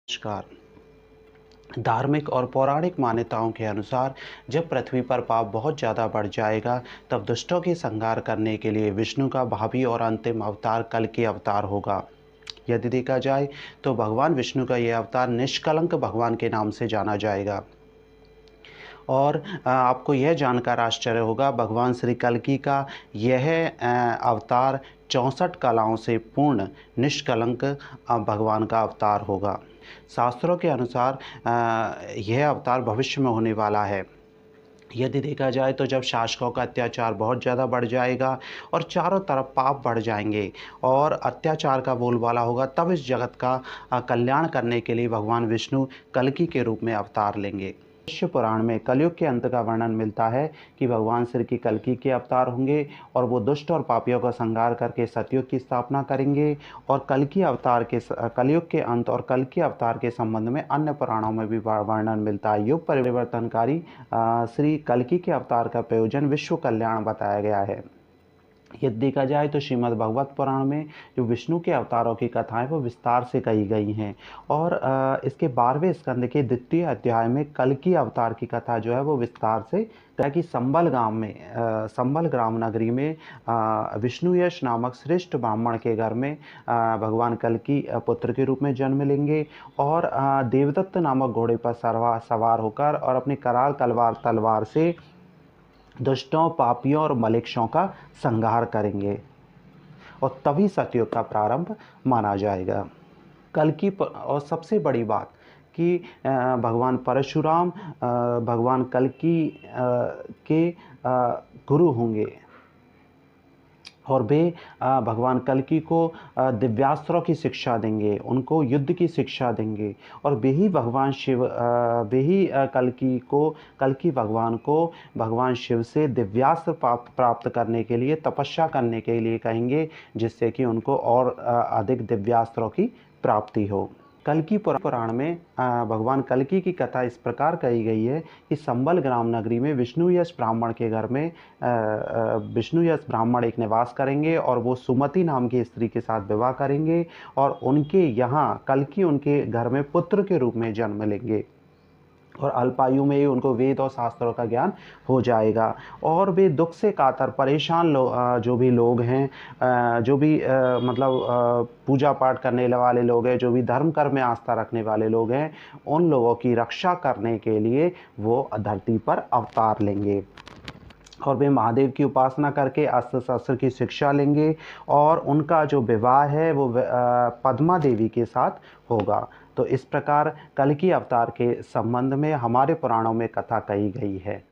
नमस्कार। धार्मिक और पौराणिक मान्यताओं के अनुसार जब पृथ्वी पर पाप बहुत ज़्यादा बढ़ जाएगा, तब दुष्टों की संहार करने के लिए विष्णु का भावी और अंतिम अवतार कल्कि अवतार होगा। यदि देखा जाए तो भगवान विष्णु का यह अवतार निष्कलंक भगवान के नाम से जाना जाएगा। और आपको यह जानकर आश्चर्य होगा, भगवान श्री कल्कि का यह अवतार 64 कलाओं से पूर्ण निष्कलंक भगवान का अवतार होगा। शास्त्रों के अनुसार यह अवतार भविष्य में होने वाला है। यदि देखा जाए तो जब शासकों का अत्याचार बहुत ज़्यादा बढ़ जाएगा और चारों तरफ पाप बढ़ जाएंगे और अत्याचार का बोलबाला होगा, तब इस जगत का कल्याण करने के लिए भगवान विष्णु कल्कि के रूप में अवतार लेंगे। शिव पुराण में कलयुग के अंत का वर्णन मिलता है कि भगवान श्री की कल्कि के अवतार होंगे और वो दुष्ट और पापियों का संहार करके सतयुग की स्थापना करेंगे। और कलयुग के अंत और कल्कि अवतार के संबंध में अन्य पुराणों में भी वर्णन मिलता है। युग परिवर्तनकारी श्री कल्कि के अवतार का प्रयोजन विश्व कल्याण बताया गया है। यदि देखा जाए तो श्रीमद् भागवत पुराण में जो विष्णु के अवतारों की कथाएं वो विस्तार से कही गई हैं। और इसके 12वें स्कंद के द्वितीय अध्याय में कल्कि अवतार की कथा जो है वो विस्तार से कि संबल ग्राम नगरी में विष्णु यश नामक श्रेष्ठ ब्राह्मण के घर में भगवान कल्कि पुत्र के रूप में जन्म लेंगे और देवदत्त नामक घोड़े पर सवार होकर और अपनी कराल तलवार से दुष्टों, पापियों और मलेच्छों का संहार करेंगे और तभी सतयुग का प्रारंभ माना जाएगा। और सबसे बड़ी बात कि भगवान परशुराम भगवान कल्कि के गुरु होंगे और वे भगवान कल्कि को दिव्यास्त्रों की शिक्षा देंगे, उनको युद्ध की शिक्षा देंगे और वे ही कल्कि भगवान को भगवान शिव से दिव्यास्त्र प्राप्त करने के लिए तपस्या करने के लिए कहेंगे, जिससे कि उनको और अधिक दिव्यास्त्रों की प्राप्ति हो। कल्कि पुराण में भगवान कल्कि की कथा इस प्रकार कही गई है कि संबल ग्राम नगरी में विष्णु यश ब्राह्मण के घर में विष्णु यश ब्राह्मण एक निवास करेंगे और वो सुमति नाम की स्त्री के साथ विवाह करेंगे और उनके यहाँ कल्कि उनके घर में पुत्र के रूप में जन्म लेंगे और अल्पायु में ही उनको वेद और शास्त्रों का ज्ञान हो जाएगा। और वे दुख से कातर परेशान जो भी लोग हैं, जो भी पूजा पाठ करने वाले लोग हैं, जो भी धर्म कर्म में आस्था रखने वाले लोग हैं, उन लोगों की रक्षा करने के लिए वो धरती पर अवतार लेंगे और वे महादेव की उपासना करके अस्त्र शस्त्र की शिक्षा लेंगे और उनका जो विवाह है वो पद्मा देवी के साथ होगा। तो इस प्रकार कल्कि अवतार के संबंध में हमारे पुराणों में कथा कही गई है।